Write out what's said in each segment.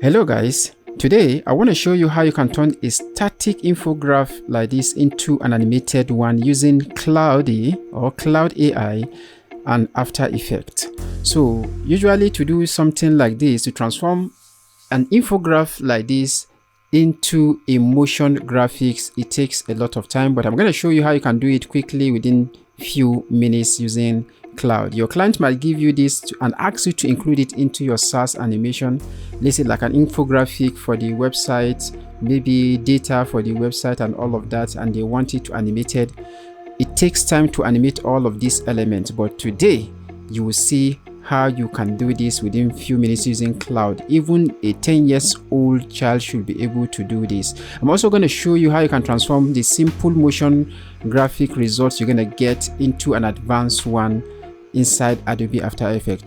Hello guys, today I want to show you how you can turn a static infograph like this into an animated one using Claude AI and After Effects. So usually to do something like this, to transform an infograph like this into a motion graphics, it takes a lot of time, but I'm going to show you how you can do it quickly within few minutes using Claude. Your client might give you this and ask you to include it into your SaaS animation. Let's say like an infographic for the website, maybe data for the website and all of that, and they want it to animated. It takes time to animate all of these elements, but today you will see how you can do this within few minutes using Claude. Even a 10 years old child should be able to do this. I'm also going to show you how you can transform the simple motion graphic results you're going to get into an advanced one inside Adobe After Effects.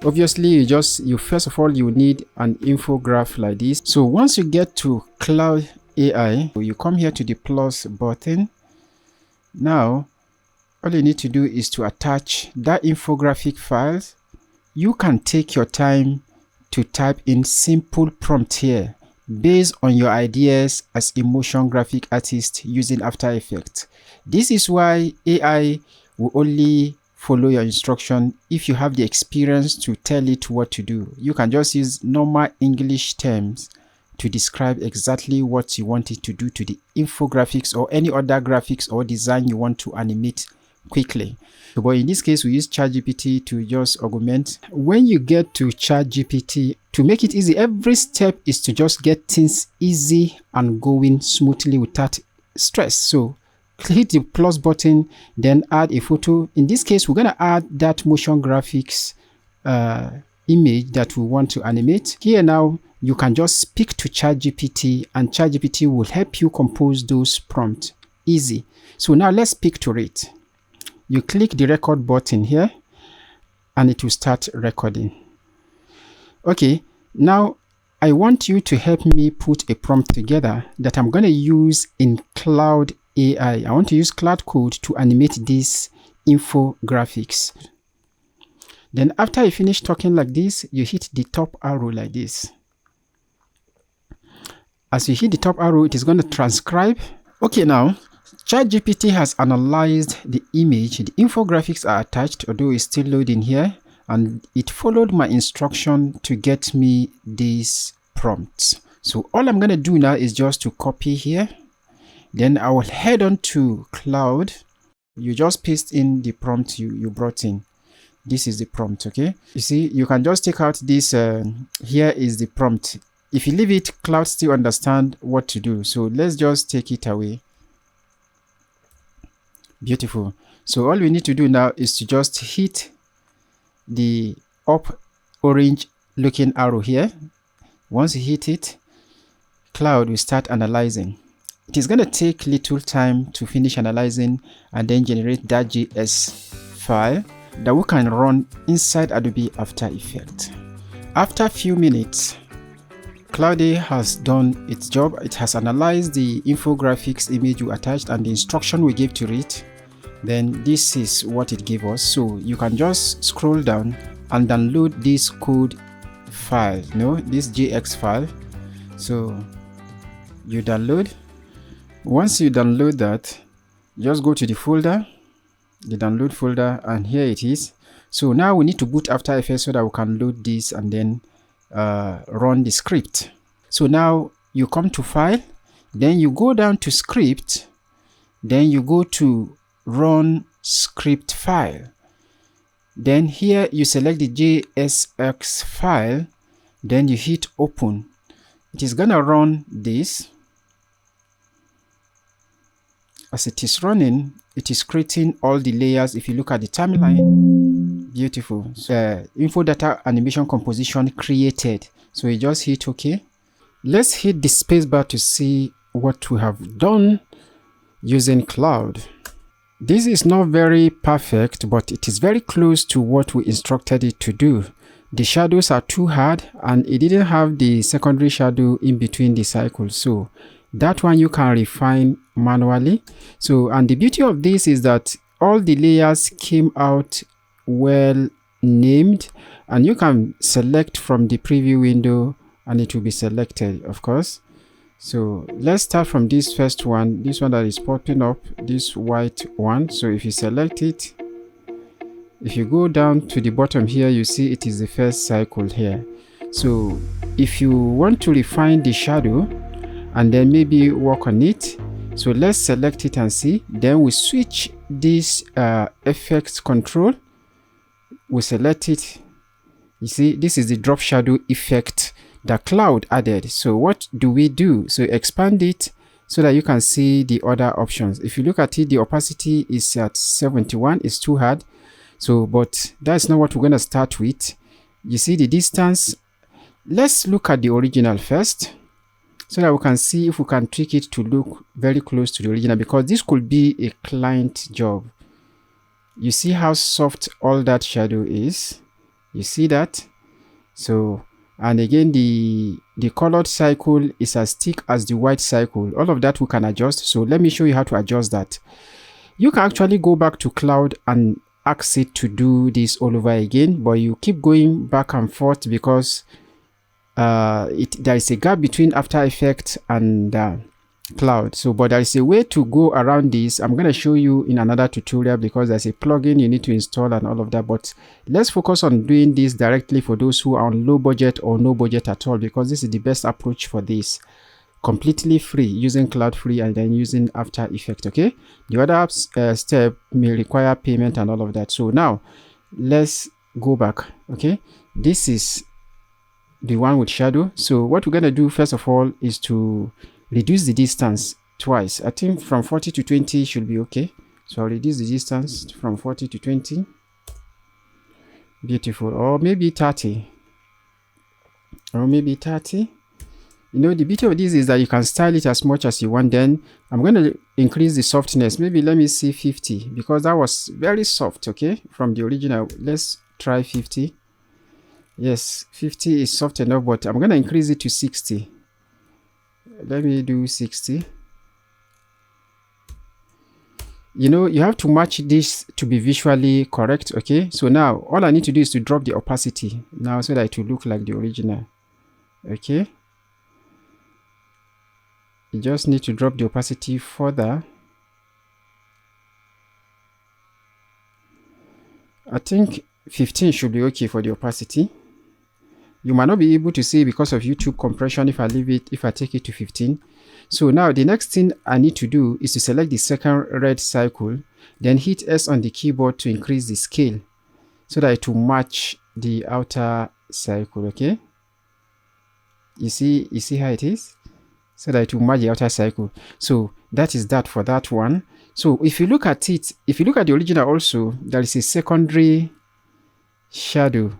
Obviously, you first of all you need an infograph like this. So once you get to Claude AI, you come here to the plus button. Now all you need to do is to attach that infographic files. You can take your time to type in simple prompt here based on your ideas as a motion graphic artist using After Effects. This is why AI will only follow your instruction if you have the experience to tell it what to do. You can just use normal English terms to describe exactly what you want it to do to the infographics or any other graphics or design you want to animate quickly. But in this case, we use ChatGPT to just augment. When you get to ChatGPT, to make it easy, every step is to just get things easy and going smoothly without stress. So hit the plus button, then add a photo. In this case, we're going to add that motion graphics image that we want to animate. Here now, you can just speak to ChatGPT and ChatGPT will help you compose those prompts. Easy. So now let's speak to it. You click the record button here and it will start recording. Okay, now I want you to help me put a prompt together that I'm going to use in Claude AI. I want to use Claude Code to animate these infographics. Then after you finish talking like this, you hit the top arrow like this. As you hit the top arrow, it is going to transcribe. Okay, now ChatGPT has analyzed the image. The infographics are attached, although it's still loading here, and it followed my instruction to get me these prompts. So all I'm going to do now is just to copy here. Then I will head on to Claude. You just paste in the prompt you brought in. This is the prompt, okay? You see, you can just take out this. Here is the prompt. If you leave it, Claude still understand what to do. So let's just take it away. Beautiful. So all we need to do now is to just hit the up orange looking arrow here. Once you hit it, Claude will start analyzing. It is going to take little time to finish analyzing and then generate that JS file that we can run inside Adobe After Effects. After a few minutes, Claude has done its job. It has analyzed the infographics image you attached and the instruction we gave to it. Then this is what it gave us. So you can just scroll down and download this code file, this JX file. So you download. Once you download that, just go to the folder, the download folder, and here it is. So now we need to boot After Effects so that we can load this and then run the script. So now you come to file, then you go down to script, then you go to run script file. Then here you select the JSX file, then you hit open. It is gonna run this. As it is running, it is creating all the layers. If you look at the timeline, beautiful. Info data animation composition created. So you just hit OK. Let's hit the spacebar to see what we have done using Claude. This is not very perfect, but it is very close to what we instructed it to do. The shadows are too hard and it didn't have the secondary shadow in between the cycles. So that one you can refine manually. So, and the beauty of this is that all the layers came out well named and you can select from the preview window and it will be selected, of course. So let's start from this first one, this one that is popping up, this white one. So if you select it, if you go down to the bottom here, you see it is the first cycle here. So if you want to refine the shadow and then maybe work on it, so let's select it and see. Then we switch this effects control, we select it. You see, this is the drop shadow effect that Claude added. So what do we do? So expand it so that you can see the other options. If you look at it, the opacity is at 71. It's too hard. So, but that's not what we're going to start with. You see the distance. Let's look at the original first so that we can see if we can tweak it to look very close to the original, because this could be a client job. You see how soft all that shadow is. You see that? So, and again, the colored cycle is as thick as the white cycle. All of that we can adjust. So let me show you how to adjust that. You can actually go back to Claude and ask it to do this all over again, but you keep going back and forth because there is a gap between After Effects and Claude. So, but there is a way to go around this. I'm going to show you in another tutorial because there's a plugin you need to install and all of that. But let's focus on doing this directly for those who are on low budget or no budget at all, because this is the best approach for this. Completely free, using Claude free and then using After Effects. Okay, the other step may require payment and all of that. So now let's go back. Okay, this is the one with shadow. So what we're going to do first of all is to reduce the distance twice. I think from 40 to 20 should be okay. So I'll reduce the distance from 40 to 20. Beautiful. Or maybe 30. Or maybe 30. You know, the beauty of this is that you can style it as much as you want. Then I'm going to increase the softness. Maybe let me see 50, because that was very soft, okay, from the original. Let's try 50. Yes, 50 is soft enough, but I'm going to increase it to 60. Let me do 60. You know, you have to match this to be visually correct, okay? So now all I need to do is to drop the opacity now so that it will look like the original, okay? You just need to drop the opacity further. I think 15 should be okay for the opacity. You might not be able to see because of YouTube compression if I take it to 15. So now the next thing I need to do is to select the second red cycle, then hit S on the keyboard to increase the scale so that it will match the outer cycle, okay? You see how it is? So that it will match the outer cycle. So that is that for that one. So if you look at it, if you look at the original also, there is a secondary shadow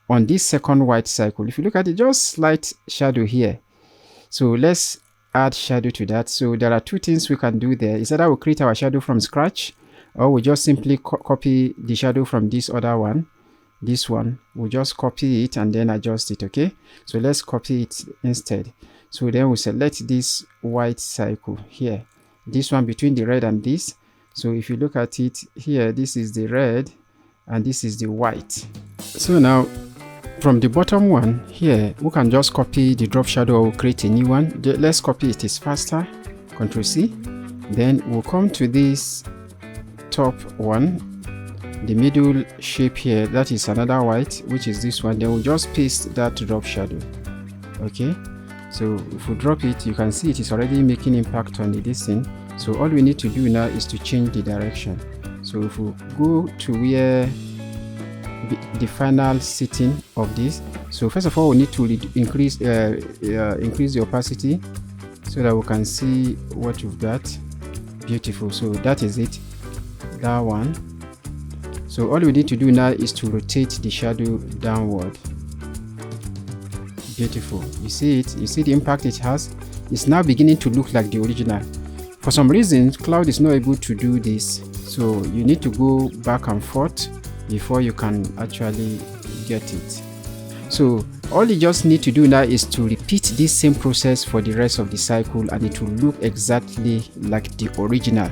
on this second white cycle. If you look at it, just slight shadow here. So let's add shadow to that. So there are two things we can do there. Is either we'll create our shadow from scratch, or we just simply copy the shadow from this other one. This one, we'll just copy it and then adjust it, okay? So let's copy it instead. So then we select this white cycle here, this one between the red and this. So if you look at it here, this is the red and this is the white. So now from the bottom one here, we can just copy the drop shadow or create a new one. Let's copy it, it's faster. Ctrl C. Then we'll come to this top one, the middle shape here, that is another white, which is this one. Then we'll just paste that drop shadow, okay? So if we drop it, you can see it is already making impact on this thing. So all we need to do now is to change the direction. So if we go to where the final setting of this, so first of all we need to increase the opacity so that we can see what you've got. Beautiful. So that is it, that one. So all we need to do now is to rotate the shadow downward. Beautiful. You see it, you see the impact it has. It's now beginning to look like the original. For some reason Claude is not able to do this, so you need to go back and forth before you can actually get it. So all you just need to do now is to repeat this same process for the rest of the cycle and it will look exactly like the original.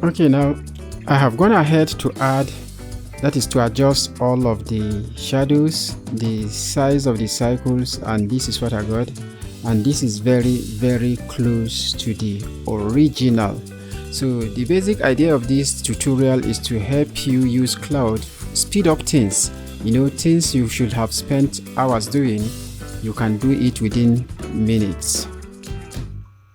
Okay, now I have gone ahead to add That is to adjust all of the shadows, the size of the cycles, and this is what I got. And this is very close to the original. So the basic idea of this tutorial is to help you use Claude, speed up things. Things you should have spent hours doing, you can do it within minutes.